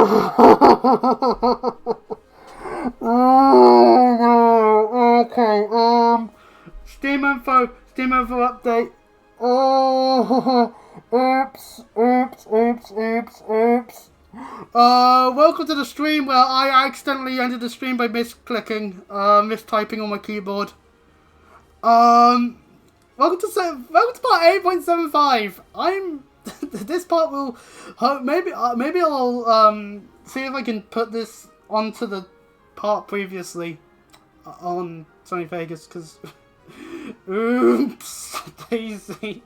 Oh, no. Okay, Steam info update. Oops. Welcome to the stream where I accidentally ended the stream by mistyping on my keyboard. Welcome to part 8.75. This part will maybe I'll see if I can put this onto the part previously on Sony Vegas, because oops, Daisy.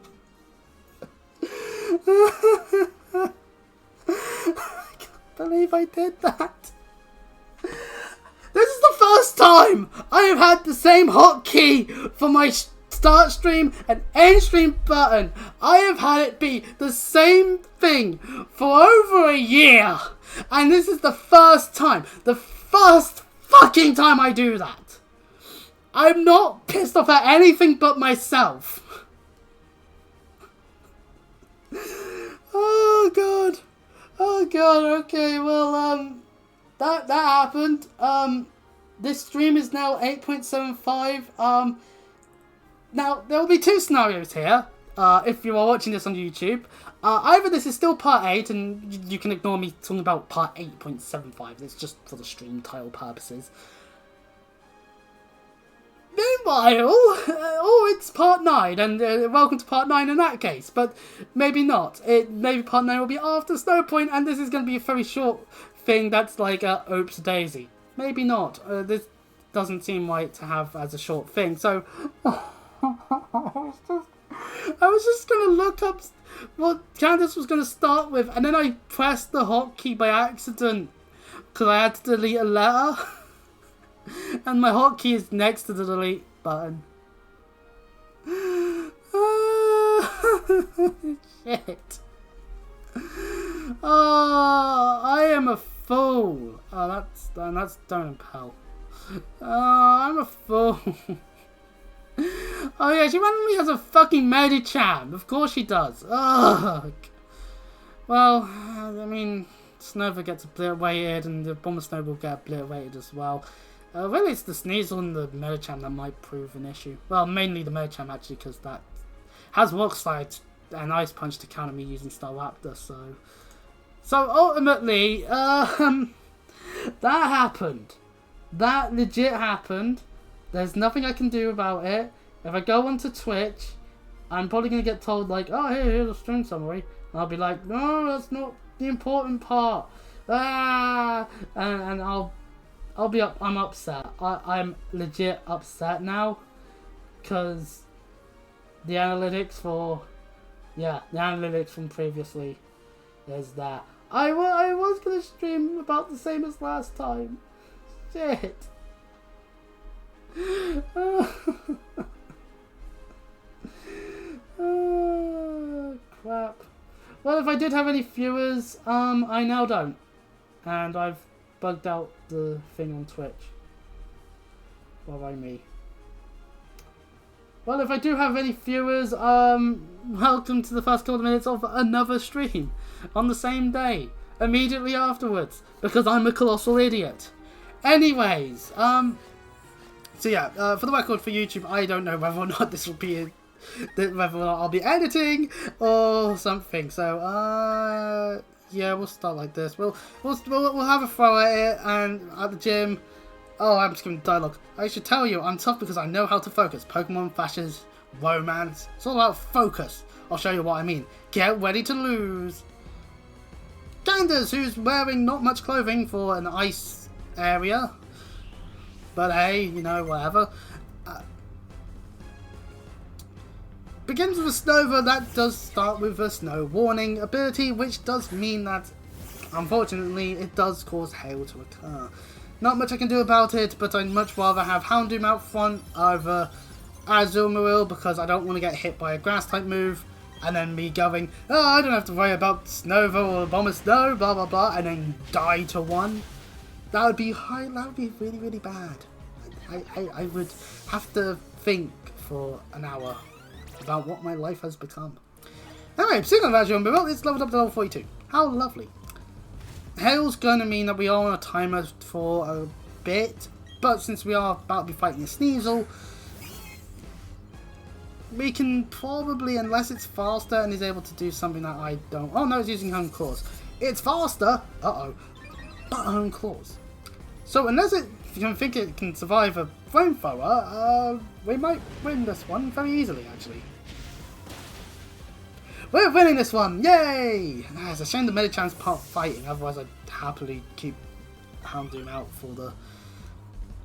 I can't believe I did that. This is the first time I have had the same hotkey for my start stream and end stream button. I have had it be the same thing for over a year. And this is the first fucking time I do that. I'm not pissed off at anything but myself. Oh god. Okay, well, that happened. This stream is now 8.75. Now, there will be two scenarios here, if you are watching this on YouTube. Either this is still part 8, and you can ignore me talking about part 8.75. It's just for the stream title purposes. Meanwhile, it's part 9, and welcome to part 9 in that case, but maybe not. Maybe part 9 will be after Snowpoint, and this is going to be a very short thing that's like oops daisy. Maybe not. This doesn't seem right to have as a short thing, so I was just going to look up what Candace was going to start with, and then I pressed the hotkey by accident because I had to delete a letter. And my hotkey is next to the delete button. Shit. Oh, I am a fool. Oh, that's Donut Pal. Oh, I'm a fool. Oh yeah, she randomly has a fucking Medicham. Of course she does. Ugh. Well, I mean, Snowva gets obliterated, and the Bomber Snow will get obliterated as well. Really, it's the Sneasel and the Medicham that might prove an issue. Well, mainly the Medicham, actually, because that has Rock Slide and Ice Punch to counter me using Staraptor, so ultimately, that happened. That legit happened. There's nothing I can do about it. If I go onto Twitch, I'm probably going to get told, like, oh, here's a stream summary. And I'll be like, no, that's not the important part. And I'm upset. I'm legit upset now, because the analytics from previously is that I was gonna stream about the same as last time. Shit. Oh, crap. Well, if I did have any viewers, I now don't, and I've bugged out the thing on Twitch. Why me? Well, if I do have any viewers, welcome to the first couple of minutes of another stream on the same day, immediately afterwards, because I'm a colossal idiot. Anyways, so yeah, for the record, for YouTube, I don't know whether or not this will be whether or not I'll be editing or something. So yeah, we'll start like this. We'll have a throw at it, and at the gym. Oh, I'm just giving dialogue. I should tell you, I'm tough because I know how to focus. Pokemon fashions, romance. It's all about focus. I'll show you what I mean. Get ready to lose. Candace, who's wearing not much clothing for an ice area. But hey, you know, whatever. Begins with a Snowva. That does start with a snow warning ability, which does mean that, unfortunately, it does cause hail to occur. Not much I can do about it, but I'd much rather have Houndoom out front over Azumarill, because I don't want to get hit by a grass type move, and then me going, oh, I don't have to worry about Snowva or Bomber Snow, blah blah blah, and then die to one. That would be really, really bad. I would have to think for an hour about what my life has become. Anyway, speaking of Azumarill, it's leveled up to level 42. How lovely. Hail's going to mean that we are on a timer for a bit, but since we are about to be fighting a Sneasel, we can probably, unless it's faster and is able to do something that I don't... Oh no, it's using Home Claws. It's faster! Uh-oh. But Home Claws. So unless it can think it can survive a Flamethrower, we might win this one very easily, actually. We're winning this one! Yay! It's a shame the Medicham's part fighting, otherwise I'd happily keep Houndoom out for the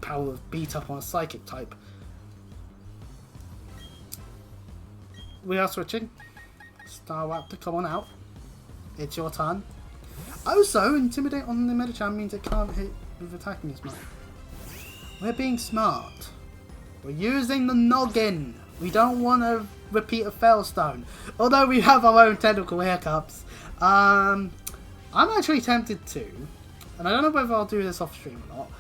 power of beat up on a Psychic type. We are switching. Staraptor, come on out. It's your turn. Also, Intimidate on the Medicham means it can't hit with attacking as much. We're being smart. We're using the noggin. We don't want to repeat a Failstone. Although we have our own technical hiccups. I'm actually tempted to. And I don't know whether I'll do this off stream or not.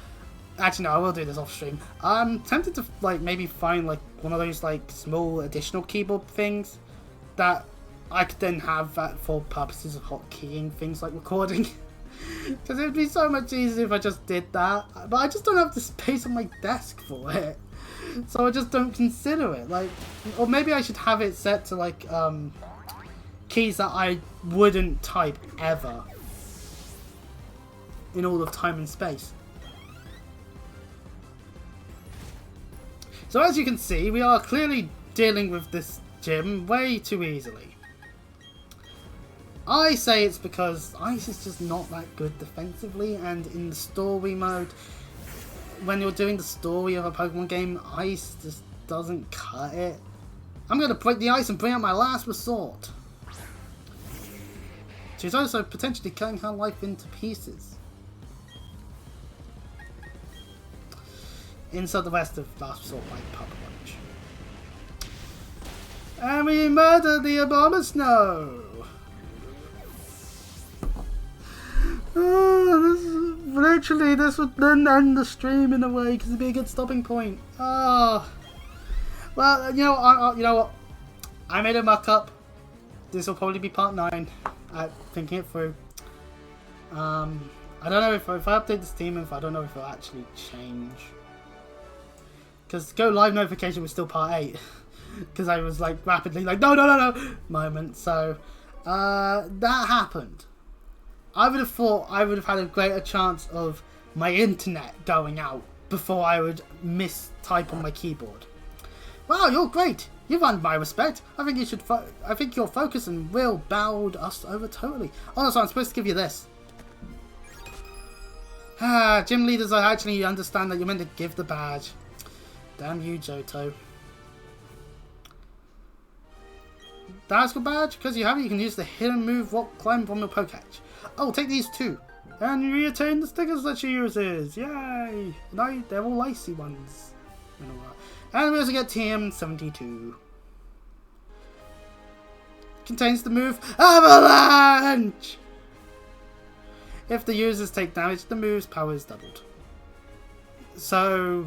Actually, no, I will do this off stream. I'm tempted to like maybe find like one of those like small additional keyboard things that I could then have for purposes of hotkeying things like recording. Because it would be so much easier if I just did that. But I just don't have the space on my desk for it. So I just don't consider it. Like, or maybe I should have it set to like keys that I wouldn't type ever in all of time and space. So as you can see, we are clearly dealing with this gym way too easily. I say it's because Ice is just not that good defensively, and in the story mode, when you're doing the story of a Pokemon game, Ice just doesn't cut it. I'm going to break the ice and bring out my last resort. She's also potentially cutting her life into pieces. Insert the rest of Last Resort by Papa Punch. And we murder the Abomasnow! Oh, this would then end the stream in a way, because it'd be a good stopping point. Oh. Well, you know what? I made a muck-up. This will probably be part 9. Thinking it through. I don't know if I update this team, I don't know if it'll actually change. Because Go Live notification was still part 8. Because I was like rapidly like, no moment. So, that happened. I would have thought I would have had a greater chance of my internet going out before I would mistype on my keyboard. Wow, you're great. You've earned my respect. I think you should. I think your focus and will bowed us over totally. Oh, so I'm supposed to give you this. Gym leaders, I actually understand that you're meant to give the badge. Damn you, Johto. That's good badge. Because you have it, you can use the hidden move Rock Climb from your Pokédex. Oh, take these too. And you retain the stickers that she uses. Yay! No, they're all icy ones. And we also get TM72. Contains the move Avalanche! If the users take damage, the move's power is doubled. So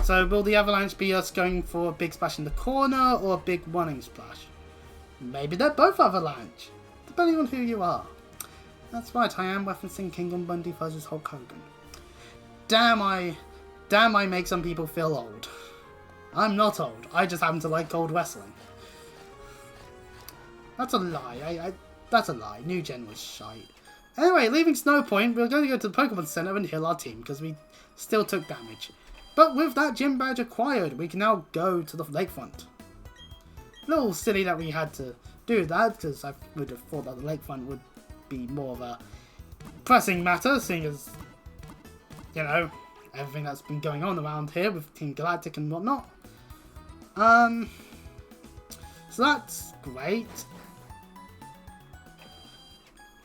will the Avalanche be us going for a big splash in the corner or a big running splash? Maybe they're both Avalanche, depending on who you are. That's right, I am referencing Kingdom Bundy versus Hulk Hogan. Damn I make some people feel old. I'm not old, I just happen to like old wrestling. That's a lie, that's a lie, New Gen was shite. Anyway, leaving Snowpoint, we're going to go to the Pokemon Center and heal our team, because we still took damage. But with that gym badge acquired, we can now go to the lakefront. A little silly that we had to do that, because I would have thought that the lakefront would be more of a pressing matter, seeing as, you know, everything that's been going on around here with Team Galactic and whatnot. So that's great.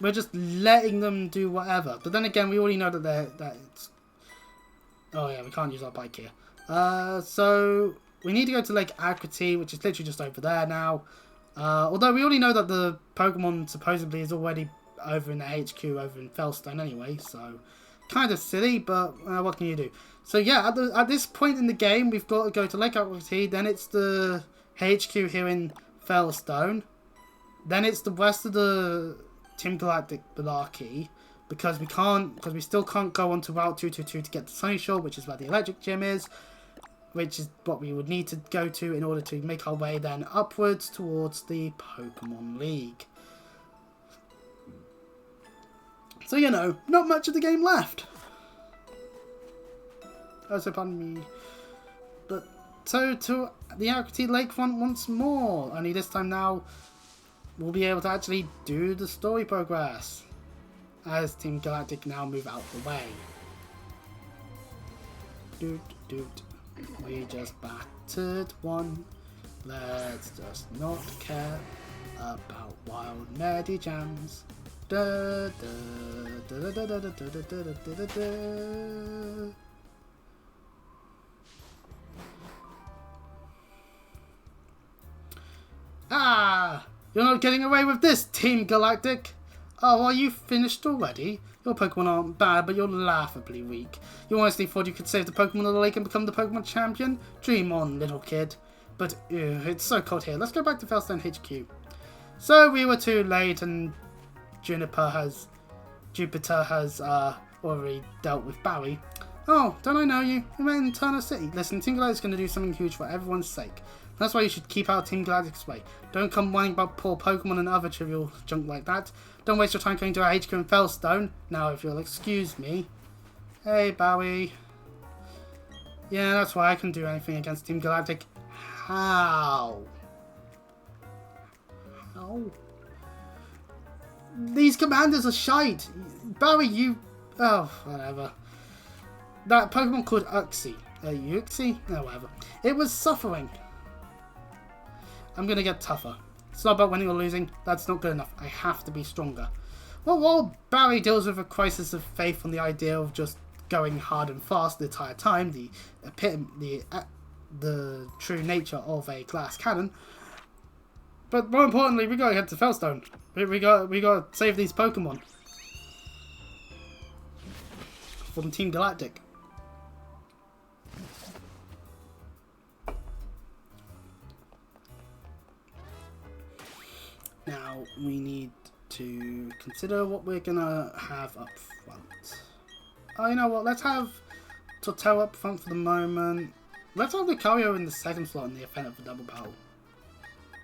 We're just letting them do whatever. But then again, we already know that it's... Oh yeah, we can't use our bike here. So we need to go to Lake Akriti, which is literally just over there now. Although we already know that the Pokemon supposedly is already over in the HQ over in Felstone anyway, so kind of silly, but what can you do? So yeah, at this point in the game, we've got to go to Lake Akriti, then it's the HQ here in Felstone, then it's the rest of the Team Galactic Malarkey, because we still can't go onto Route 222 to get to Sunyshore, which is where the electric gym is, which is what we would need to go to in order to make our way then upwards towards the Pokemon League. So, you know, not much of the game left. Oh, so pardon me. But, so to the Aquatine Lakefront once more. Only this time now, we'll be able to actually do the story progress. As Team Galactic now move out the way. Doot, doot. We just battered one. Let's just not care about wild nerdy jams. Da, da, da, da, da, da, da, da, da, da, da. Ah! You're not getting away with this, Team Galactic! Oh, are you finished already? Your Pokemon aren't bad, but you're laughably weak. You honestly thought you could save the Pokemon of the lake and become the Pokemon champion? Dream on, little kid. But, ew, it's so cold here. Let's go back to Felstone HQ. So, we were too late, and Jupiter has already dealt with Barry. Oh, don't I know you? We met in Turner City. Listen, Team Galactic's going to do something huge for everyone's sake. That's why you should keep out Team Galactic's way. Don't come whining about poor Pokemon and other trivial junk like that. Don't waste your time going to our HQ in Felstone. Now, if you'll excuse me. Hey, Bowie. Yeah, that's why I can do anything against Team Galactic. How? How? These commanders are shite. Bowie, you... Oh, whatever. That Pokemon called Uxie. Uxie? No, whatever. It was suffering. I'm gonna get tougher. It's not about winning or losing. That's not good enough. I have to be stronger. Well, while Barry deals with a crisis of faith on the idea of just going hard and fast the entire time, the true nature of a glass cannon. But more importantly, we gotta head to Felstone. We gotta save these Pokemon from Team Galactic. Now, we need to consider what we're gonna have up front. Oh, you know what? Let's have Torterra up front for the moment. Let's have Lucario in the second slot in the event of the double battle.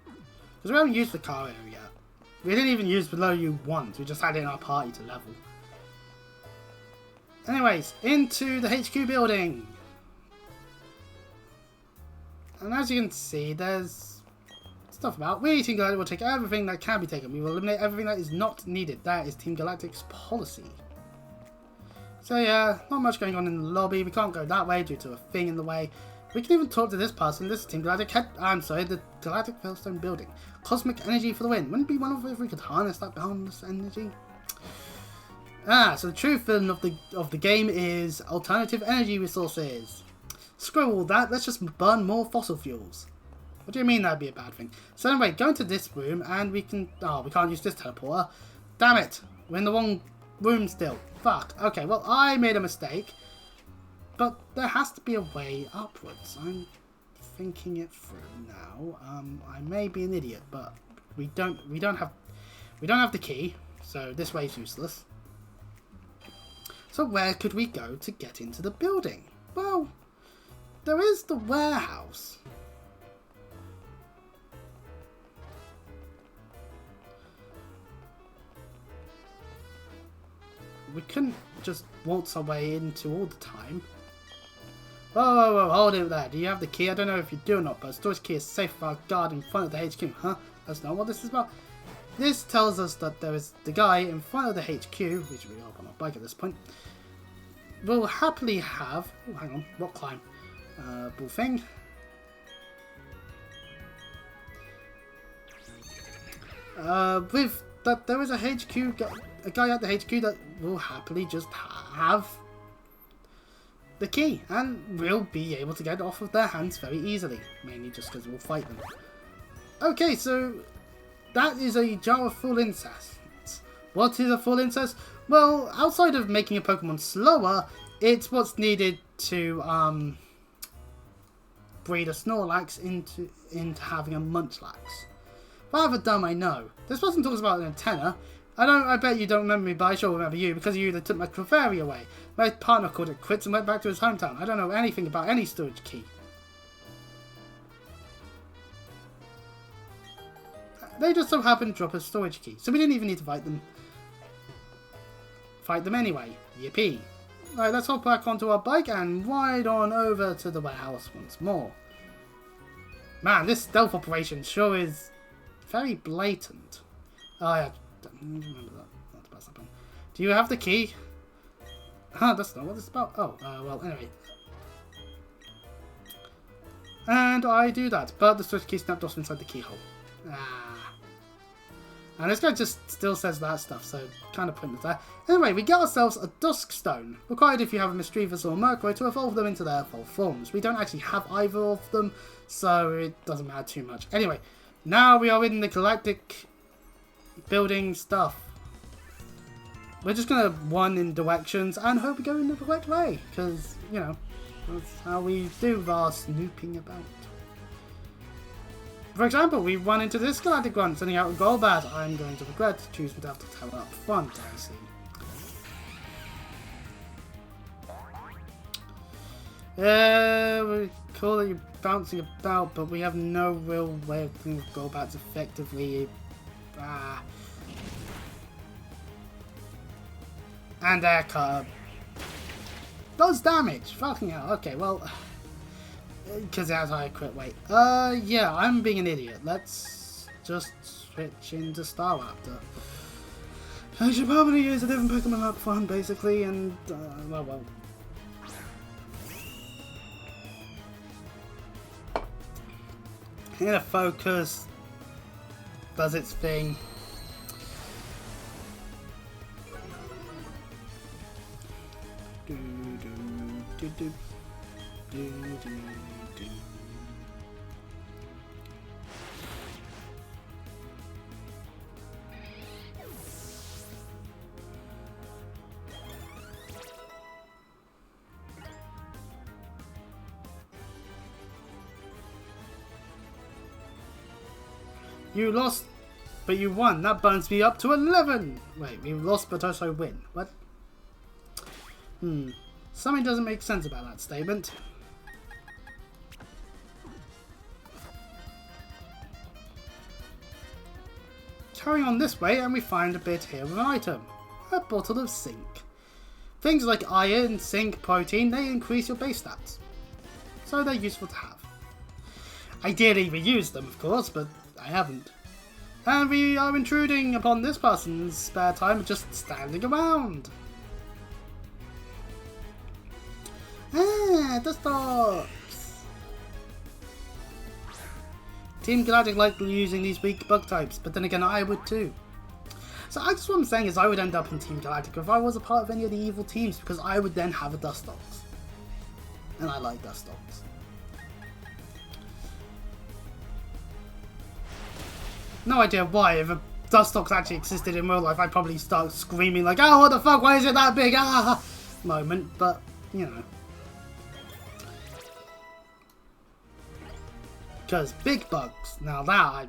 Because we haven't used Lucario yet. We didn't even use Below You once. We just had it in our party to level. Anyways, into the HQ building. And as you can see, there's stuff about. We, Team Galactic, will take everything that can be taken. We will eliminate everything that is not needed. That is Team Galactic's policy. So yeah, not much going on in the lobby. We can't go that way due to a thing in the way. We can even talk to this person. This is Team Galactic the Galactic Felstone building. Cosmic energy for the win. Wouldn't it be wonderful if we could harness that boundless energy? So the true villain of the game is alternative energy resources. Screw all that. Let's just burn more fossil fuels. What do you mean that'd be a bad thing? So anyway, go into this room and we can... Oh, we can't use this teleporter. Damn it! We're in the wrong room still. Fuck. Okay, well, I made a mistake. But there has to be a way upwards. I'm thinking it through now. I may be an idiot, but we don't have the key, so this way is useless. So where could we go to get into the building? Well, there is the warehouse. We couldn't just waltz our way into all the time. Whoa, hold it there. Do you have the key? I don't know if you do or not, but a storage key is safe with our guard in front of the HQ. Huh? That's not what this is about. This tells us that there is the guy in front of the HQ, which we are on our bike at this point, will happily have... Oh, hang on. Rock climb. Bull thing. With that, there is a HQ... A guy at the HQ that will happily just have the key and will be able to get it off of their hands very easily, mainly just because we'll fight them. Okay, so that is a jar of full incest. What is a full incest? Well, outside of making a Pokemon slower, it's what's needed to breed a Snorlax into having a Munchlax. Rather dumb, I know. This person talks about an antenna. I bet you don't remember me, but I sure remember you because you took my Clefairy away. My partner called it quits and went back to his hometown. I don't know anything about any storage key. They just so happened to drop a storage key, so we didn't even need to fight them. Fight them anyway. Yippee. Right, let's hop back onto our bike and ride on over to the warehouse once more. Man, this stealth operation sure is very blatant. Oh yeah, remember that. That's about something. Do you have the key? Huh, that's not what it's about. Oh, well, anyway. And I do that, but the storage key snapped off inside the keyhole. Ah. And this guy just still says that stuff, so kind of pointless there. Anyway, we get ourselves a Dusk Stone, required if you have a Mischievous or a Murkrow to evolve them into their full forms. We don't actually have either of them, so it doesn't matter too much. Anyway, now we are in the Galactic building stuff. We're just going to run in directions and hope we go in the correct way, because, you know, that's how we do our snooping about. For example, we run into this Galactic one, sending out a Golbat. I'm going to regret choosing to have to tell up front, I see. We call it you bouncing about, but we have no real way of dealing with Golbats effectively. And Air Cutter does damage. Fucking hell. Okay, well, because it has high crit weight. Yeah, I'm being an idiot. Let's just switch into Staraptor. I should probably use a different Pokemon up front, basically, and, well. Here, Focus does its thing. You lost, but you won. That burns me up to 11. Wait, we lost but also win. What? Something doesn't make sense about that statement. Carrying on this way, and we find a bit here of an item. A bottle of zinc. Things like iron, zinc, protein, they increase your base stats. So they're useful to have. Ideally we use them, of course, but I haven't. And we are intruding upon this person's spare time just standing around. Ah, the stocks! Team Galactic liked using these weak bug types, but then again I would too. So I guess what I'm saying is I would end up in Team Galactic if I was a part of any of the evil teams, because I would then have a Dustox. And I like Dustox. No idea why. If a Dustox actually existed in real life, I'd probably start screaming like, oh, what the fuck, why is it that big? Ah! Moment, but, you know. Because big bugs, now that,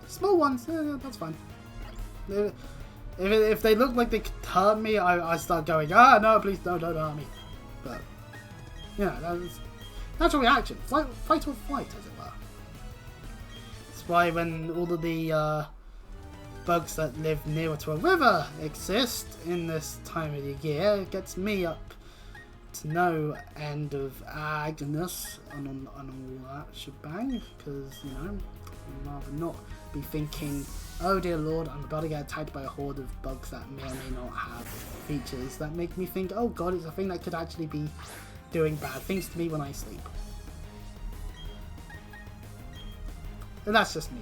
small ones, that's fine. If they look like they could hurt me, I start going, ah, no, please, don't hurt me. But, you know, that's natural reaction. Fight or flight, as it were. Why when all of the bugs that live nearer to a river exist in this time of the year, it gets me up to no end of agonious and all that shebang, because, you know, I'd rather not be thinking, oh dear lord, I'm about to get attacked by a horde of bugs that may or may not have features that make me think, oh god, it's a thing that could actually be doing bad things to me when I sleep. And that's just me.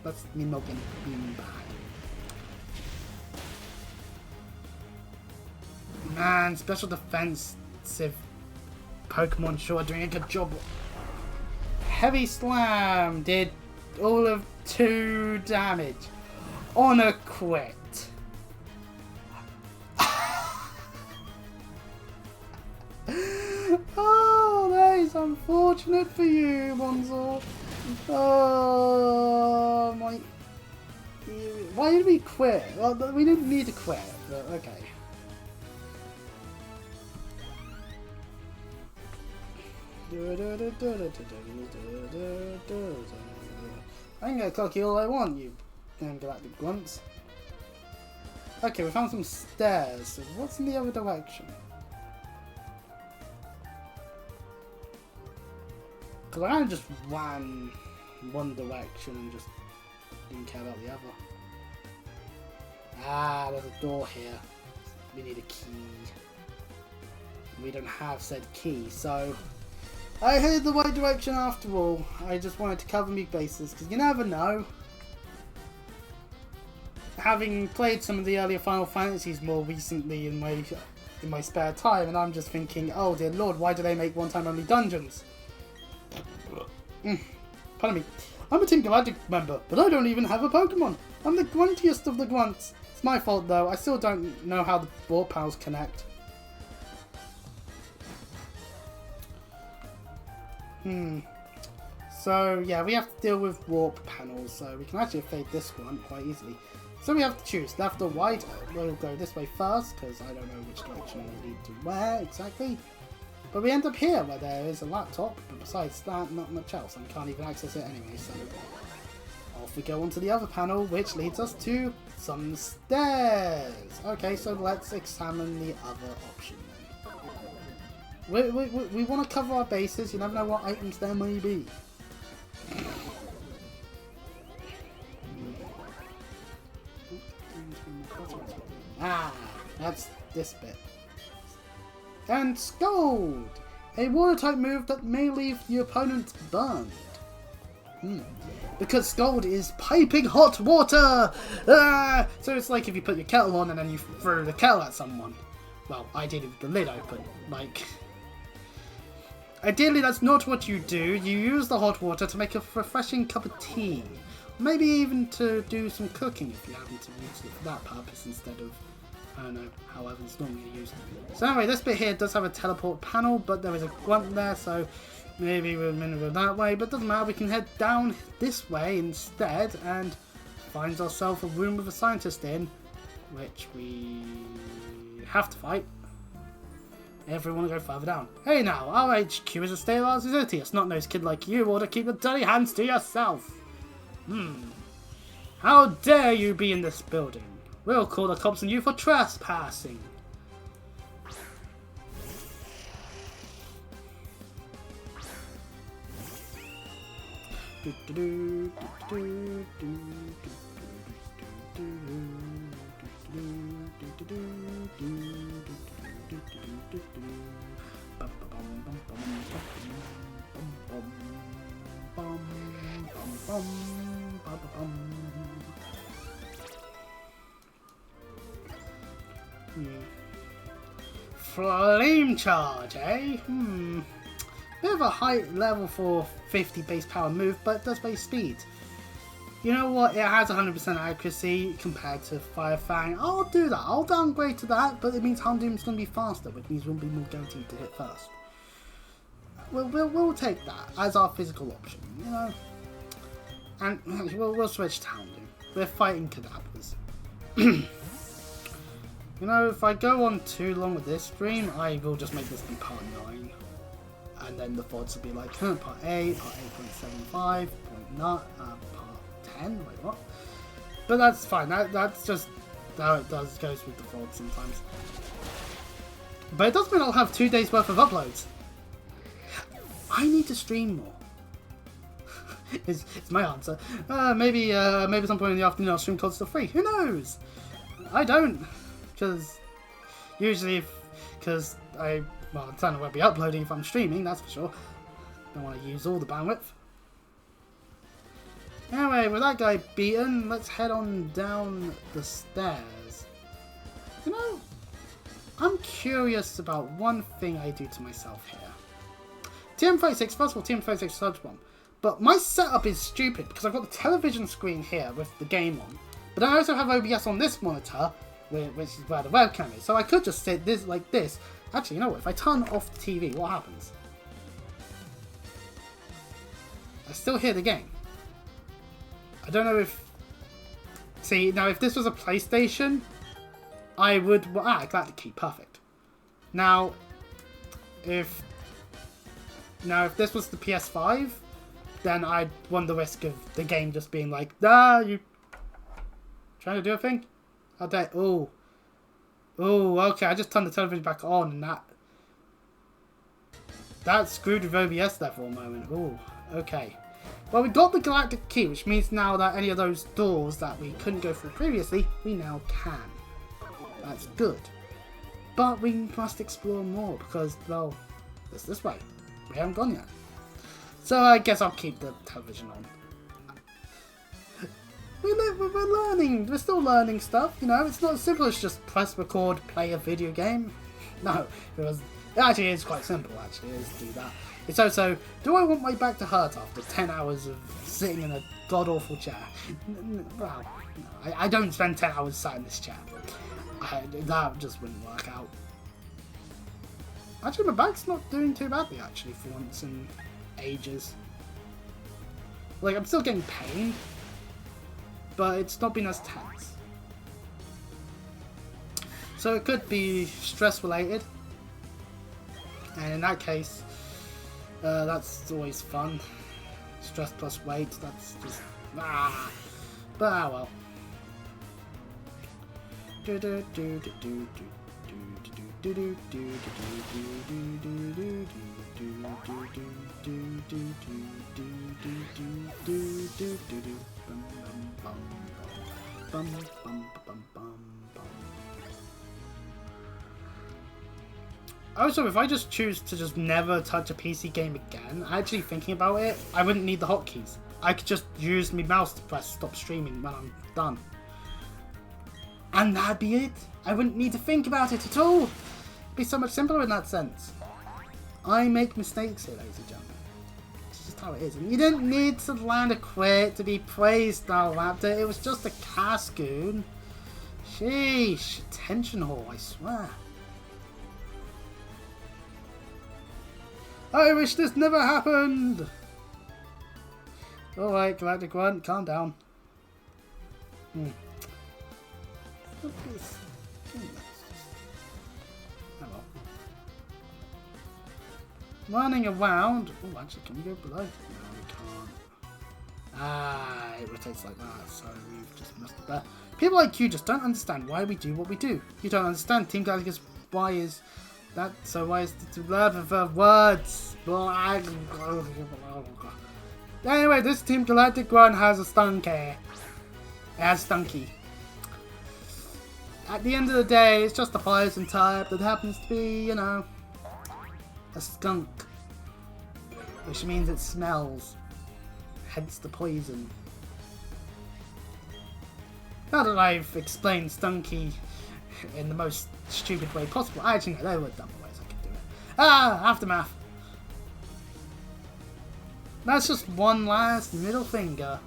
That's me not being bad. Man, special defensive Pokemon sure are doing a good job. Heavy Slam did all of 2 damage on a crit. Oh, that is unfortunate for you, Monzo. Oh, Why did we quit? Well, we didn't need to quit, but okay. I can get cocky all I want, you damn galactic grunts. Okay, we found some stairs. So what's in the other direction? Because I kind of just ran one direction and just didn't care about the other. Ah, there's a door here. We need a key. We don't have said key, so I headed the right direction after all. I just wanted to cover my bases, because you never know. Having played some of the earlier Final Fantasies more recently in my spare time, and I'm just thinking, oh dear lord, why do they make one-time only dungeons? Pardon me. I'm a Team Galactic member, but I don't even have a Pokemon. I'm the gruntiest of the grunts. It's my fault though, I still don't know how the warp panels connect. So yeah, we have to deal with warp panels, so we can actually evade this one quite easily. So we have to choose left or right. We'll go this way first, because I don't know which direction we need to where exactly. But we end up here, where there is a laptop, but besides that, not much else, and can't even access it anyway, so off we go onto the other panel, which leads us to some stairs. Okay, so let's examine the other option then. We want to cover our bases, you never know what items there may be. Ah, that's this bit. And Scold! A water type move that may leave the opponent burned. Because Scold is piping hot water! Ah! So it's like if you put your kettle on and then you throw the kettle at someone. Well, ideally with the lid open. Like, ideally that's not what you do. You use the hot water to make a refreshing cup of tea. Maybe even to do some cooking if you happen to use it for that purpose instead of, I don't know, however it's normally used. So anyway, this bit here does have a teleport panel, but there is a grunt there, so maybe we'll maneuver that way, but doesn't matter, we can head down this way instead and find ourselves a room with a scientist in, which we have to fight. If we want to go further down. Hey now, our HQ is a state of our society. A snot-nosed kid like you ought to keep the dirty hands to yourself. How dare you be in this building? We'll call the cops on you for trespassing. Flame charge, eh? Bit of a high level for 50 base power move, but it does base speed. You know what? It has 100% accuracy compared to Fire Fang. I'll do that. I'll downgrade to that, but it means Houndoom's going to be faster, which means we'll be more guaranteed to hit first. We'll take that as our physical option, you know. And we'll switch to Houndoom. We're fighting cadavers. You know, if I go on too long with this stream, I will just make this be part 9. And then the VODs will be like, part 8, part 8.75, part 10, wait, what? But that's fine, that's just how it goes with the VODs sometimes. But it does mean I'll have 2 days worth of uploads. I need to stream more. it's my answer. Maybe at some point in the afternoon I'll stream closer to 3. Who knows? I don't. Because usually, because I certainly won't be uploading if I'm streaming, that's for sure. Don't want to use all the bandwidth. Anyway, with that guy beaten, let's head on down the stairs. You know, I'm curious about one thing I do to myself here. TM36, first of all, TM36 Sludge Bomb. But my setup is stupid because I've got the television screen here with the game on. But I also have OBS on this monitor, which is where the webcam is. So I could just sit this like this. Actually, you know what? If I turn off the TV, what happens? I still hear the game. I don't know if See, now if this was a PlayStation, I would... Galactic Key, perfect. Now, if this was the PS5, then I'd run the risk of the game just being like, nah, you trying to do a thing? Oh, okay, I just turned the television back on and that screwed with OBS there for a moment. Oh, okay. Well, we got the Galactic Key, which means now that any of those doors that we couldn't go through previously, we now can. That's good. But we must explore more because, well, it's this way. We haven't gone yet. So I guess I'll keep the television on. We're learning. We're still learning stuff, you know. It's not as simple as just press record, play a video game. No, it actually is quite simple, actually, is to do that. It's also, do I want my back to hurt after 10 hours of sitting in a god-awful chair? Well, no, I don't spend 10 hours sat in this chair. That just wouldn't work out. Actually, my back's not doing too badly, actually, for once in ages. Like, I'm still getting pain, but it's not been as tense. So it could be stress-related. And in that case, that's always fun. Stress plus weight, that's just... But well. Also, if I just choose to just never touch a PC game again, actually thinking about it, I wouldn't need the hotkeys. I could just use my mouse to press stop streaming when I'm done. And that'd be it. I wouldn't need to think about it at all. It'd be so much simpler in that sense. I make mistakes here, ladies and gentlemen. It's just how it is. And you didn't need to land a crit to be praised now, Raptor. It was just a Cascoon. Sheesh. Attention whore, I swear. I wish this never happened! Alright, Galactic Grunt, calm down. Oh well. Running around. Oh, actually, can we go below? No, we can't. It rotates like that, so we've just missed it there. People like you just don't understand why we do what we do. You don't understand Team Galactic's why is that, so why is the words? Anyway, this Team Galactic one has a stunky. It has stunky. At the end of the day, it's just a poison type that happens to be, you know, a skunk. Which means it smells. Hence the poison. Now that I've explained stunky in the most stupid way possible. Actually, no, there were dumber ways I could do it. Aftermath. That's just one last middle finger.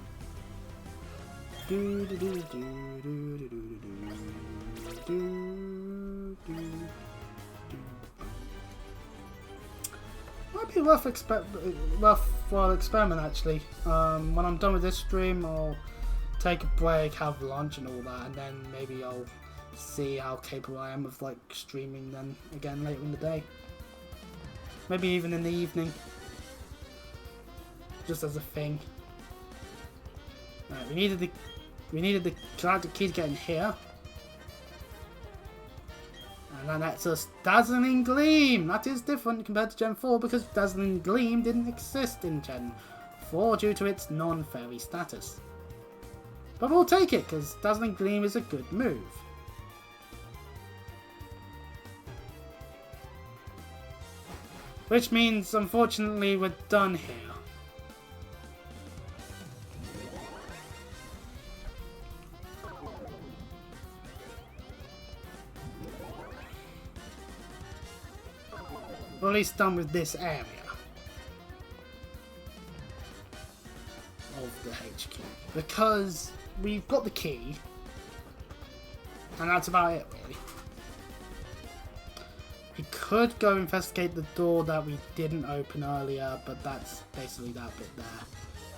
Might be worthwhile experiment actually. When I'm done with this stream, I'll take a break, have lunch and all that, and then maybe I'll see how capable I am of like streaming then again later in the day. Maybe even in the evening. Just as a thing. Right, we needed the Galactic Key to get in here. And then that's a Dazzling Gleam. That is different compared to Gen 4 because Dazzling Gleam didn't exist in Gen 4 due to its non-fairy status. But we'll take it because Dazzling Gleam is a good move. Which means, unfortunately, we're done here. Or at least done with this area of the HQ. Because we've got the key, and that's about it, really. We could go investigate the door that we didn't open earlier, but that's basically that bit there.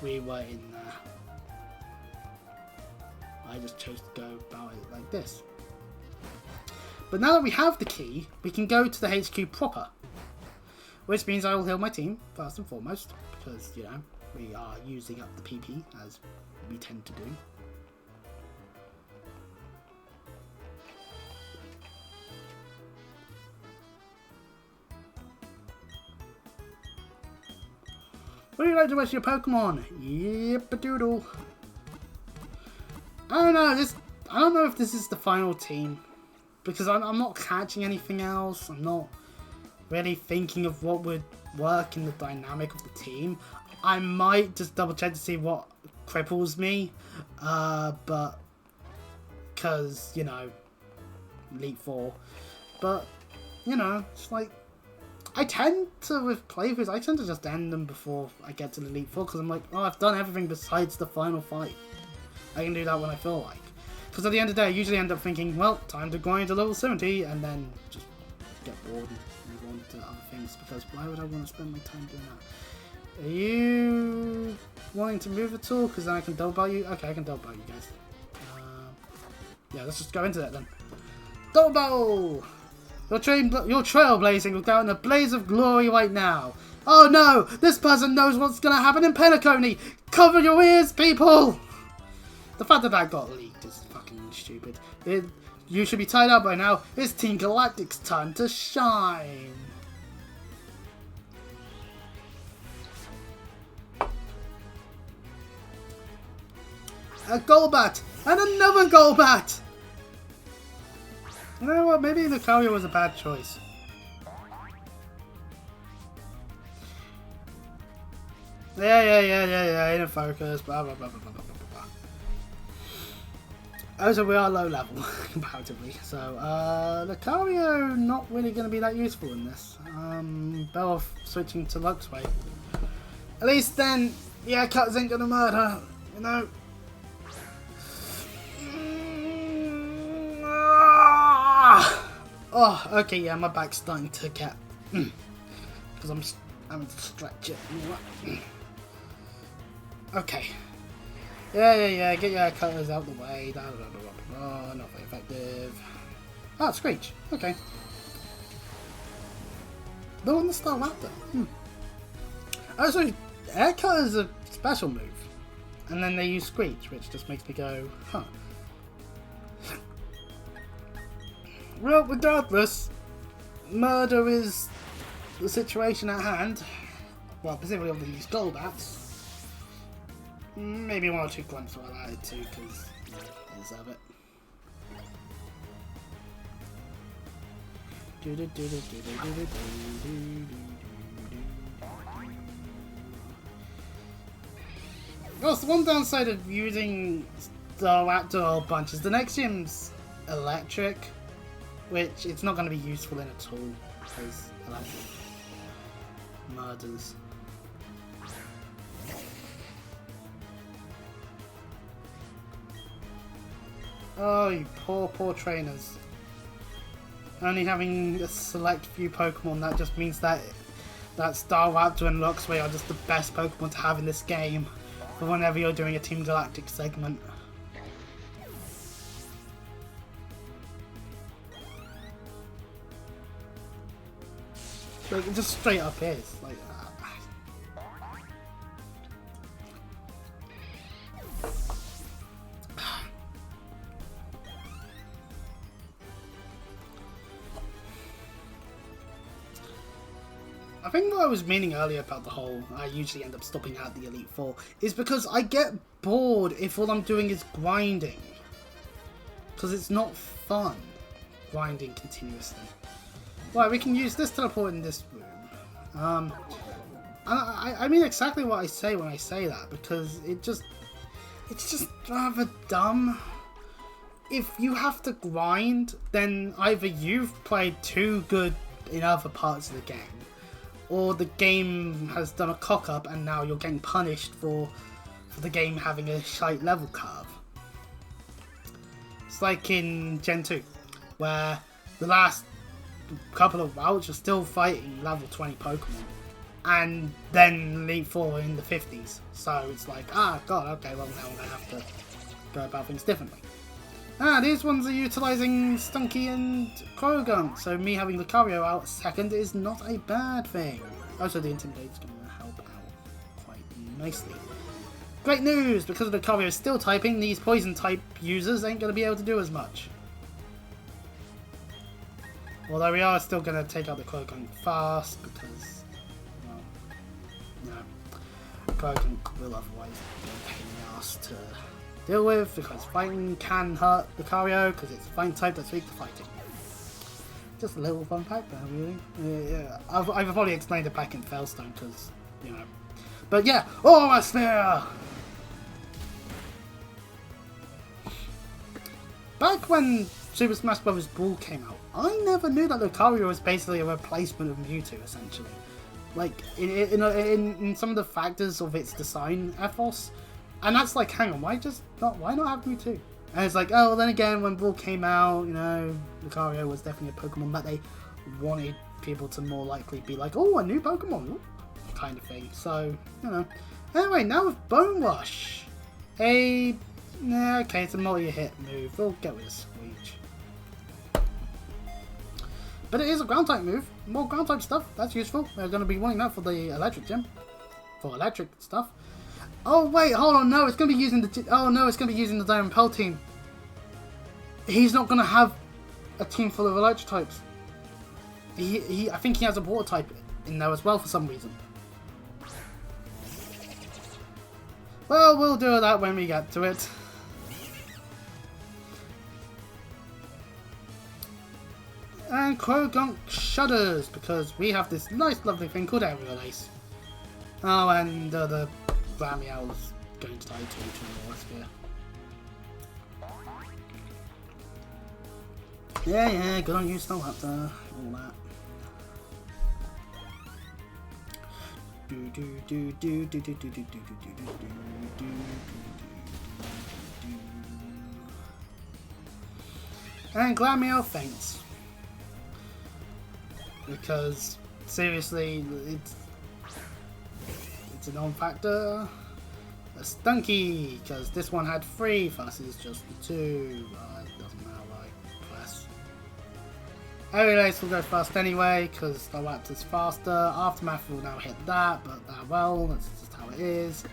We were in there. I just chose to go about it like this. But now that we have the key, we can go to the HQ proper. Which means I will heal my team, first and foremost. Because, you know, we are using up the PP, as we tend to do. Would you like to wish your Pokemon? Yip-a-doodle. I don't know, I don't know if this is the final team. Because I'm not catching anything else. I'm not really thinking of what would work in the dynamic of the team. I might just double check to see what cripples me. But... because, you know, Elite Four. But, you know, it's like... I tend to, with playthroughs, I tend to just end them before I get to the Elite Four, because I'm like, oh, I've done everything besides the final fight. I can do that when I feel like. Because at the end of the day, I usually end up thinking, well, time to grind to level 70, and then just get bored and move on to other things, because why would I want to spend my time doing that? Are you wanting to move at all? Because then I can double bite you? Okay, I can double bite you guys. Yeah, let's just go into that then. Double battle! Your trailblazing will go in a blaze of glory right now. Oh no! This person knows what's gonna happen in Pelacony! Cover your ears, people! The fact that that got leaked is fucking stupid. You should be tied up by now. It's Team Galactic's time to shine. A Golbat! And another Golbat! You know what, maybe Lucario was a bad choice. Yeah, in a focus, blah blah blah blah blah blah blah. Oh, so we are low level, comparatively. So, Lucario not really going to be that useful in this. Better off switching to Luxway. At least then, yeah, Cuts ain't going to murder, you know. Oh, okay, yeah, my back's starting to get... because I'm stretching. Okay. Yeah, get your cutters out the way. Oh, not very effective. Ah, Screech. Okay. They're on the Star Raptor. Oh, so Air Cutter is a special move. And then they use Screech, which just makes me go, huh. Well, regardless, murder is the situation at hand. Well, specifically of these Golbats. Maybe one or two Grunts were added too, because they deserve it. Well, the one downside of using the Raptor a bunch is the next gym's electric. Which it's not going to be useful in at all, because electric murders. Oh, you poor trainers. Only having a select few Pokemon, that just means that Star Raptor and Luxray are just the best Pokemon to have in this game for whenever you're doing a Team Galactic segment. Like, it just straight up is. Like, I think what I was meaning earlier about the whole I usually end up stopping at the Elite Four is because I get bored if all I'm doing is grinding. Because it's not fun grinding continuously. Right, we can use this teleport in this room. I mean exactly what I say when I say that, because it's just rather dumb. If you have to grind, then either you've played too good in other parts of the game, or the game has done a cock-up and now you're getting punished for the game having a shite level curve. It's like in Gen 2, where the last couple of routes you're still fighting level 20 Pokemon, and then Elite Four in the 50s. So it's like, ah, god, okay, well now I'm gonna have to go about things differently. Ah, these ones are utilising Stunky and Krogan, so me having Lucario out second is not a bad thing. Also, the Intimidate's going to help out quite nicely. Great news! Because Lucario is still typing, these Poison type users ain't going to be able to do as much. Although we are still going to take out the Krogan fast, because, well, no. Krogan will otherwise be a pain in the ass to deal with, because fighting can hurt Lucario, because it's a fighting type that's weak to fighting. Just a little fun fact there, really. Yeah, I've probably explained it back in Fellstone, because, you know. But yeah, Aura Sphere! Back when Super Smash Bros. Brawl came out, I never knew that Lucario was basically a replacement of Mewtwo, essentially. Like, in some of the factors of its design ethos. And that's like, hang on, why not have Mewtwo? And it's like, oh, well, then again, when Brawl came out, you know, Lucario was definitely a Pokemon that they wanted people to more likely be like, oh, a new Pokemon, kind of thing. So, you know. Anyway, now with Bone Rush. Okay, it's a multi-hit move. We'll get rid of Screech. But it is a ground-type move. More ground-type stuff. That's useful. We're going to be wanting that for the electric gym. For electric stuff. Oh wait, hold on, no, it's going to be using the... Oh no, it's going to be using the Diamond Pearl team. He's not going to have a team full of electric types. I think he has a water type in there as well for some reason. Well, we'll do that when we get to it. And Krogunk shudders because we have this nice lovely thing called Aerial Ace. Oh, and the Rammeow's going to die to Aura Sphere. Yeah, good on you, Snowpoint. All that. And Glameow faints. Because, seriously, it's a non-factor. A Stunky, because this one had 3 versus just the 2. It doesn't matter, right? Press. Aerial Ace will go first anyway, because the Raptor's faster. Aftermath will now hit that, but well, that's just how it is.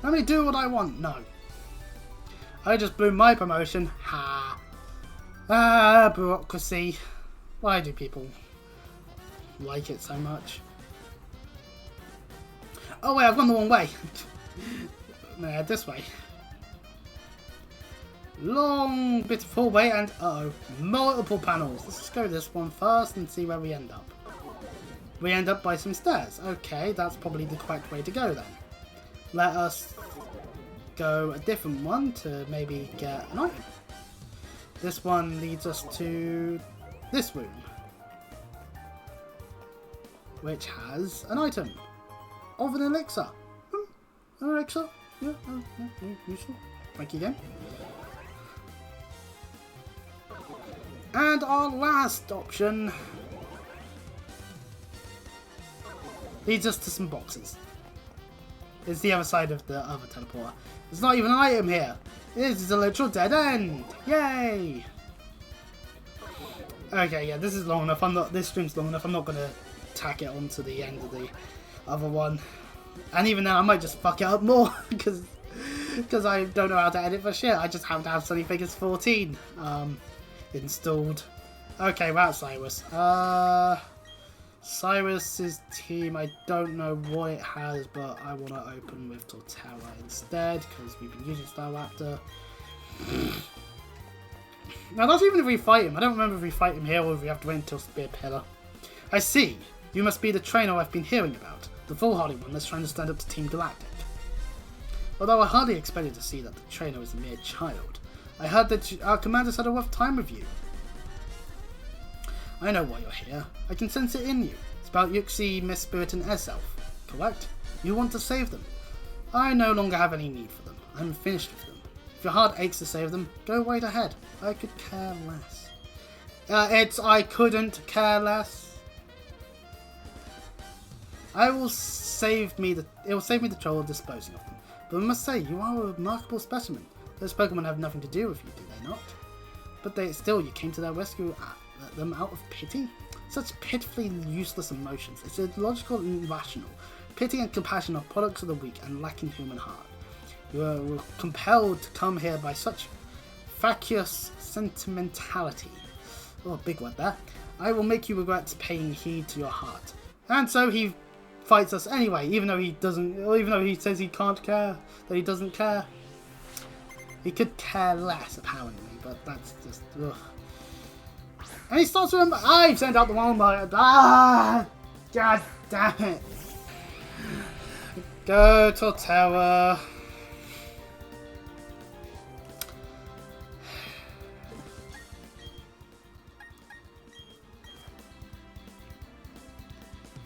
Let me do what I want. No. I just blew my promotion. Ha. Ah, bureaucracy. Why do people like it so much? Oh wait, I've gone the wrong way. Nah, this way. Long bit of hallway and multiple panels. Let's just go this one first and see where we end up. We end up by some stairs. Okay, that's probably the correct way to go then. Let us go a different one to maybe get an item. This one leads us to this room, which has an item of an elixir. An elixir? Yeah, useful. Thank you again. And our last option leads us to some boxes. It's the other side of the other teleporter. There's not even an item here. This is a literal dead end. Yay! Okay, yeah, this is long enough. This stream's long enough. I'm not gonna tack it onto the end of the other one. And even then, I might just fuck it up more because I don't know how to edit for shit. I just have to have Sunny Figures 14 installed. Okay, well, that's Cyrus. Cyrus's team, I don't know what it has, but I want to open with Torterra instead, because we've been using Staraptor. Now, that's even if we fight him. I don't remember if we fight him here or if we have to wait until Spear Pillar. I see. You must be the trainer I've been hearing about. The foolhardy one that's trying to stand up to Team Galactic. Although I hardly expected to see that the trainer was a mere child, I heard that our commanders had a rough time with you. I know why you're here. I can sense it in you. It's about Yuxi, Miss Spirit, and Airself. Correct? You want to save them. I no longer have any need for them. I'm finished with them. If your heart aches to save them, go right ahead. I could care less. I couldn't care less. It will save me the trouble of disposing of them. But I must say, you are a remarkable specimen. Those Pokemon have nothing to do with you, do they not? But you came to their rescue them out of pity? Such pitifully useless emotions. It's illogical and irrational. Pity and compassion are products of the weak and lacking human heart. You are compelled to come here by such vacuous sentimentality. Oh, big word there. I will make you regret paying heed to your heart. And so he fights us anyway, even though he doesn't, or even though he says he can't care, that he doesn't care. He could care less, apparently, but that's just, ugh. And he starts with him, I've sent out the wrong one. God damn it. Go, Torterra.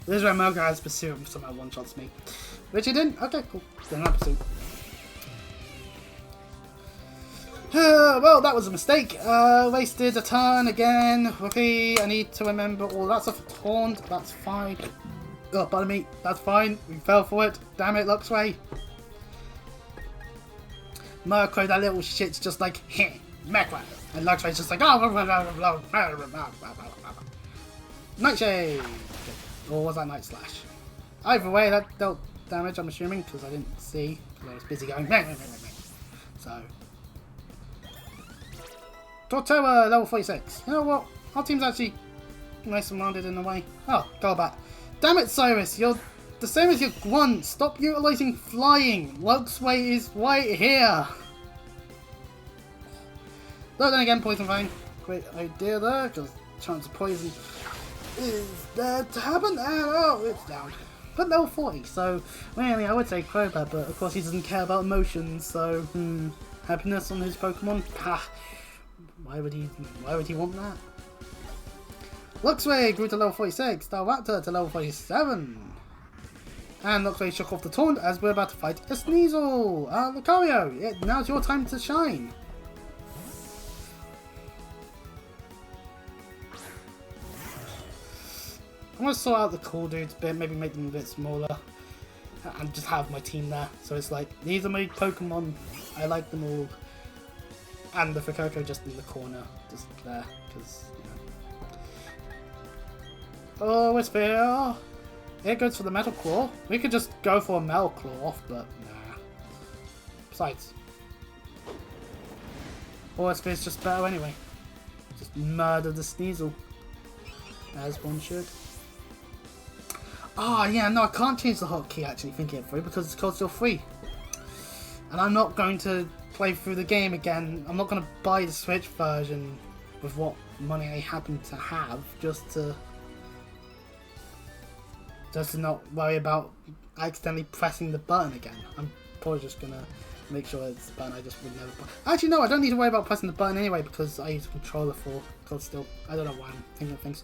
This is where Melga has pursued and somehow one-shots me. Which he didn't? Okay, cool. Didn't have pursuit. Well, that was a mistake. Wasted a turn again. Whoopee, I need to remember all that stuff. Taunt, that's fine. Oh, pardon me, that's fine. We fell for it. Damn it, Luxray. Murkrow, that little shit's just like, heh, Mecra. And Luxray's just like, oh, Nightshade. Or was that Night Slash? Either way, that dealt damage, I'm assuming, because I didn't see, because I was busy going, so. Torterra, level 46. You know what? Our team's actually nice and rounded in a way. Oh, Golbat. Damn it, Cyrus, you're the same as your grunt. Stop utilizing flying. Luxray is right here. Though then again, Poison Fang. Great idea there, because chance of poison is there to happen, and oh, it's down. But level 40, so really I would say Crobat, but of course he doesn't care about emotions, so happiness on his Pokemon? Ha! Why would he want that? Luxray grew to level 46, Staraptor to level 47. And Luxray shook off the taunt as we're about to fight a Sneasel! Lucario, now's your time to shine. I'm going to sort out the cool dudes a bit, maybe make them a bit smaller, and just have my team there. So it's like, these are my Pokemon, I like them all, and the Fuecoco just in the corner, just there, because, you know. Oh, it's fair. It goes for the Metal Claw. We could just go for a Metal Claw off, but nah. Besides, It's just better anyway. Just murder the Sneasel, as one should. Oh yeah, no, I can't change the hotkey actually, thinking it through, because it's called still free. And I'm not going to play through the game again. I'm not going to buy the Switch version with what money I happen to have, just to not worry about accidentally pressing the button again. I'm probably just going to make sure it's the button I just would never press. Actually no, I don't need to worry about pressing the button anyway, because I use a controller for Cold Steel. I don't know why I'm thinking of things.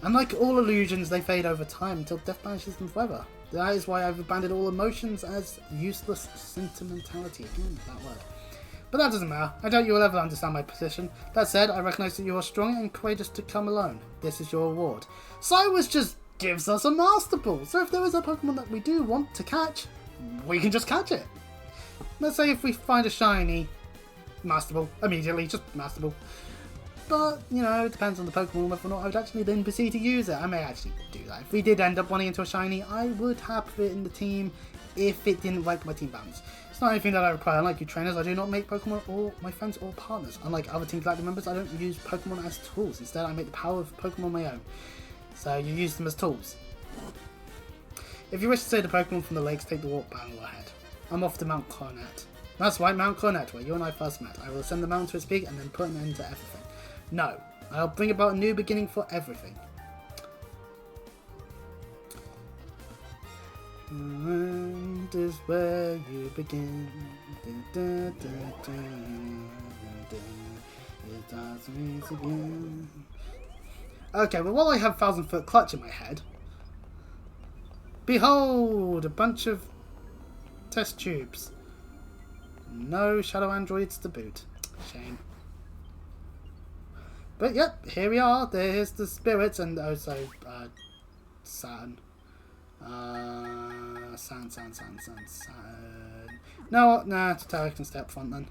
And like all illusions, they fade over time until death banishes them forever. That is why I've abandoned all emotions as useless sentimentality. Again, that word. But that doesn't matter. I doubt you will ever understand my position. That said, I recognise that you are strong and courageous to come alone. This is your reward. Cyrus just gives us a Master Ball. So if there is a Pokemon that we do want to catch, we can just catch it. Let's say if we find a shiny Master Ball, immediately, just Master Ball. But, you know, it depends on the Pokemon whether or not I would actually then proceed to use it. I may actually do that. If we did end up running into a shiny, I would have it in the team if it didn't like my team balance. It's not anything that I require. Unlike you trainers, I do not make Pokemon or my friends or partners. Unlike other Team Galactic members, I don't use Pokemon as tools. Instead, I make the power of Pokemon my own. So you use them as tools. If you wish to say the Pokemon from the lakes, take the walk battle ahead. I'm off to Mount Coronet. That's right, Mount Coronet, where you and I first met. I will ascend the mountain to its peak and then put an end to everything. No, I'll bring about a new beginning for everything. And is where you begin. It does meet again. Okay, well while I have 1,000-foot clutch in my head, behold, a bunch of test tubes. No shadow androids to boot. Shame. But yep, here we are. There's the spirits and also Saturn. Saturn. No, nah, Totara can stay up front then.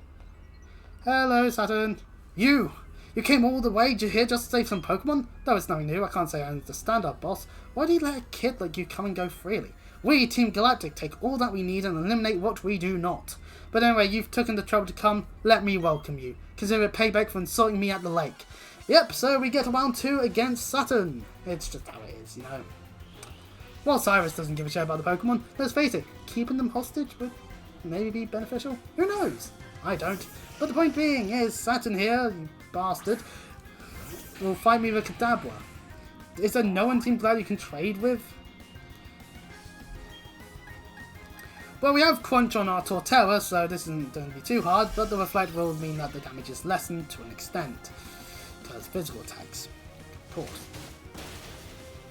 Hello, Saturn. You came all the way here just to save some Pokemon? That was nothing new. I can't say I understand our boss. Why do you let a kid like you come and go freely? We, Team Galactic, take all that we need and eliminate what we do not. But anyway, you've taken the trouble to come. Let me welcome you. Consider it payback for insulting me at the lake. Yep, so we get round 2 against Saturn. It's just how it is, you know. While Cyrus doesn't give a shit about the Pokemon, let's face it, keeping them hostage would maybe be beneficial. Who knows? I don't. But the point being is, Saturn here, you bastard, will fight me with Kadabra. Is there no one Team Glad you can trade with? Well, we have Crunch on our Torterra, so this isn't going to be too hard, but the Reflect will mean that the damage is lessened to an extent. Because physical attacks, of course.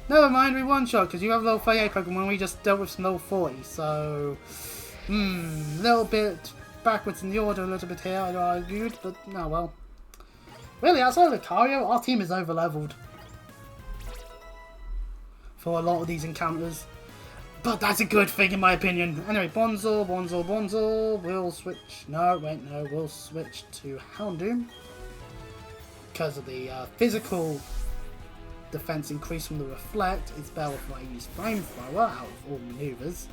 Never mind, we one-shot, because you have level 38 Pokemon, we just dealt with some level 40, so... a little bit backwards in the order a little bit here, I argued, but no, well. Really, outside of Lucario, our team is over-leveled. For a lot of these encounters. But that's a good thing in my opinion. Anyway, Bonzor, we'll switch... No, wait, no, we'll switch to Houndoom. Because of the physical defense increase from the Reflect, it's better if I use Flamethrower out of all maneuvers.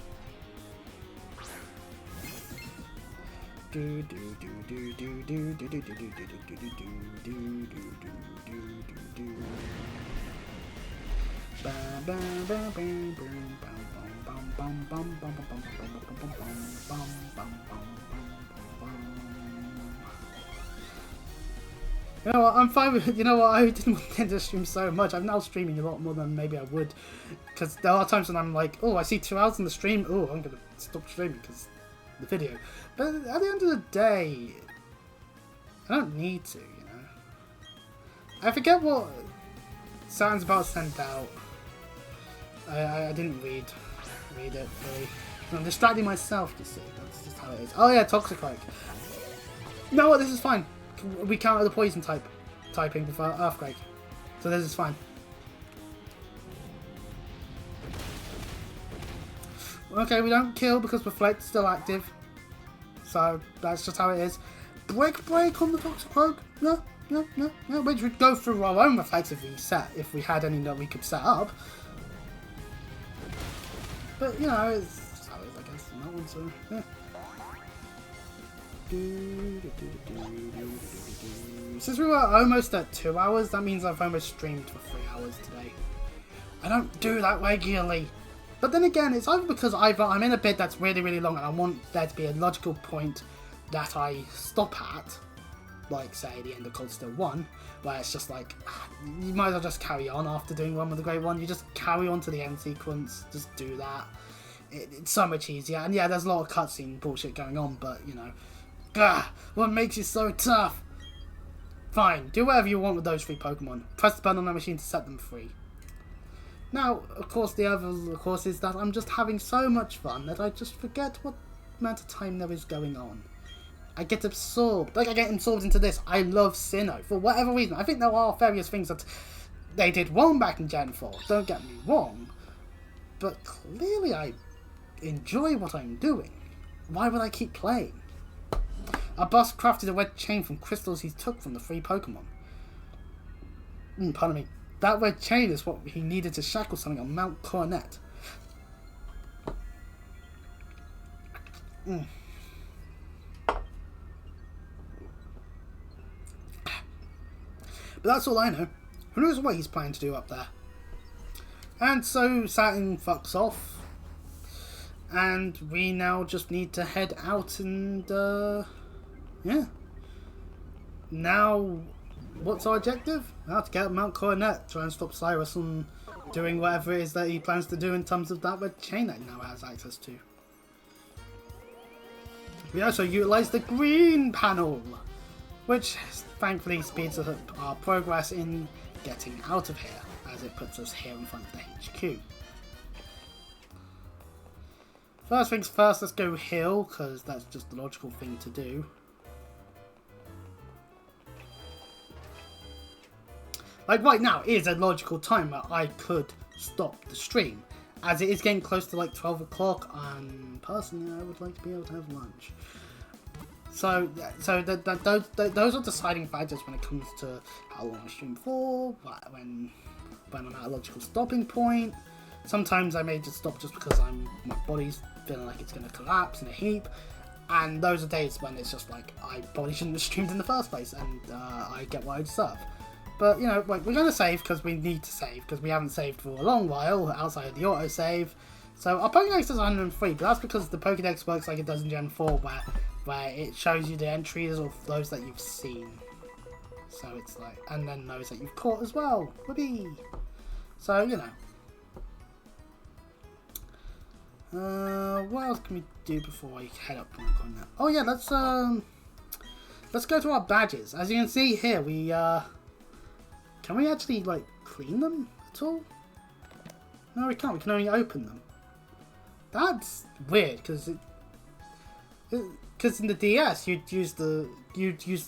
You know what, I'm fine with it. You know what, I didn't want to stream so much. I'm now streaming a lot more than maybe I would. Because there are times when I'm like, oh, I see 2 hours in the stream. Oh, I'm going to stop streaming because the video. But at the end of the day, I don't need to, you know. I forget what Saturn's about to send out. I didn't read it really. I'm distracting myself, you see. That's just how it is. Oh yeah, Toxic-like. No, this is fine. We counter the poison typing with Earthquake. So this is fine. Okay, we don't kill because Reflect's still active. So that's just how it is. Break on the Toxic-like? No. Which would go through our own Reflects if we had any that we could set up. But you know, it's just how it is, I guess. No one, so yeah. Since we were almost at 2 hours, that means I've almost streamed for 3 hours today. I don't do that regularly. But then again, it's either because I'm in a bid that's really, really long and I want there to be a logical point that I stop at, like say the end of Cold Steel 1, where it's just like, you might as well just carry on after doing one with the Great One. You just carry on to the end sequence, just do that. It's so much easier. And yeah, there's a lot of cutscene bullshit going on, but you know, what makes you so tough? Fine, do whatever you want with those 3 Pokemon. Press the button on the machine to set them free. Now, of course, the other is that I'm just having so much fun that I just forget what amount of time there is going on. I get absorbed. Like, I get absorbed into this. I love Sinnoh. For whatever reason. I think there are various things that they did wrong back in Gen 4. Don't get me wrong. But clearly I enjoy what I'm doing. Why would I keep playing? Our boss crafted a red chain from crystals he took from the 3 Pokemon. Pardon me. That red chain is what he needed to shackle something on Mount Coronet. But that's all I know. Who knows what he's planning to do up there? And so Saturn fucks off. And we now just need to head out and, yeah. Now, what's our objective? Now to get up Mount Coronet, try and stop Cyrus from doing whatever it is that he plans to do in terms of that red chain that he now has access to. We also utilise the green panel, which thankfully speeds up our progress in getting out of here, as it puts us here in front of the HQ. First things first, let's go heal, because that's just the logical thing to do. like right now is a logical time where I could stop the stream, as it is getting close to like 12 o'clock, and personally I would like to be able to have lunch. So those are deciding factors when it comes to how long I stream for, when I'm at a logical stopping point. Sometimes I may just stop just because my body's feeling like it's going to collapse in a heap, and those are days when it's just like I probably shouldn't have streamed in the first place, and I get what I deserve. But you know, like, we're going to save because we need to save, because we haven't saved for a long while outside of the autosave. So our Pokédex is 103, but that's because the Pokédex works like it does in Gen 4, where it shows you the entries of those that you've seen. So it's like, and then those that you've caught as well. Whoopee! So, you know. What else can we do before I head up on that? Oh yeah, let's go to our badges. As you can see here, we can we actually like clean them at all? No, we can't. We can only open them. That's weird, because in the DS you'd use the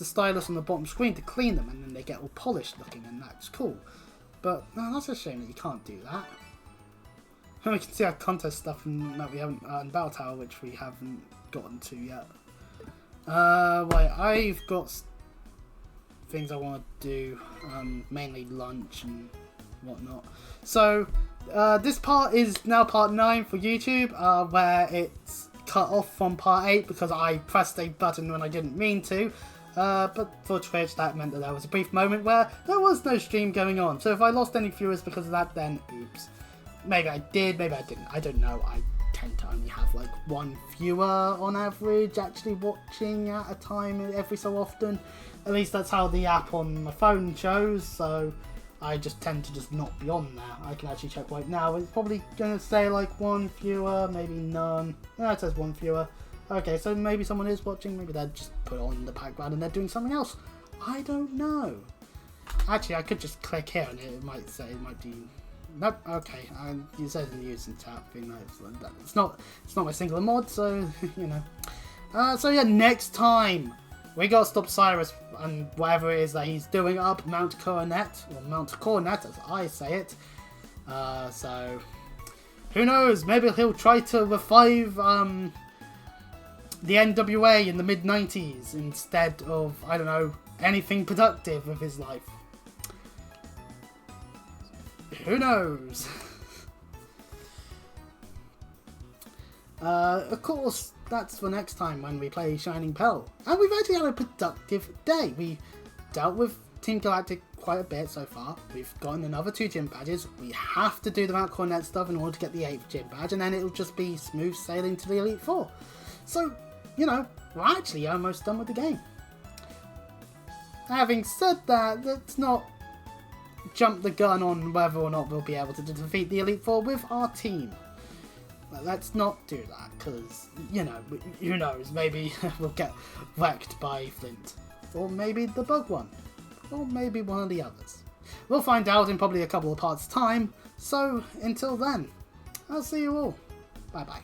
stylus on the bottom screen to clean them, and then they get all polished looking, and that's cool. But no, that's a shame that you can't do that. And we can see our contest stuff that we haven't in Battle Tower, which we haven't gotten to yet. Right, I've got things I want to do, mainly lunch and whatnot. So this part is now part 9 for YouTube, where it's cut off from part 8 because I pressed a button when I didn't mean to. But for Twitch, that meant that there was a brief moment where there was no stream going on. So if I lost any viewers because of that, then oops. Maybe I did, maybe I didn't. I don't know. I tend to only have like 1 viewer on average actually watching at a time every so often. At least that's how the app on my phone shows. So I just tend to just not be on there. I can actually check right now. It's probably going to say like 1 viewer, maybe none. No, it says 1 viewer. Okay, so maybe someone is watching. Maybe they're just put it on in the background and they're doing something else. I don't know. Actually, I could just click here and it might say, it might do... Nope, okay. You said in the using tab thing. No, it's not my singular mod, so, you know. So yeah, next time, we gotta stop Cyrus and whatever it is that he's doing up Mount Coronet, or Mount Coronet as I say it. So, who knows, maybe he'll try to revive the NWA in the mid-90s instead of, I don't know, anything productive with his life. Who knows? Of course, that's for next time when we play Shining Pearl. And we've actually had a productive day. We dealt with Team Galactic quite a bit so far. We've gotten another 2 gym badges. We have to do the Mount Coronet stuff in order to get the 8th gym badge, and then it'll just be smooth sailing to the Elite Four. So, you know, we're actually almost done with the game. Having said that, let's not jump the gun on whether or not we'll be able to defeat the Elite Four with our team. Let's not do that, because, you know, who knows, maybe we'll get wrecked by Flint. Or maybe the Bug one. Or maybe one of the others. We'll find out in probably a couple of parts' time, so until then, I'll see you all. Bye bye.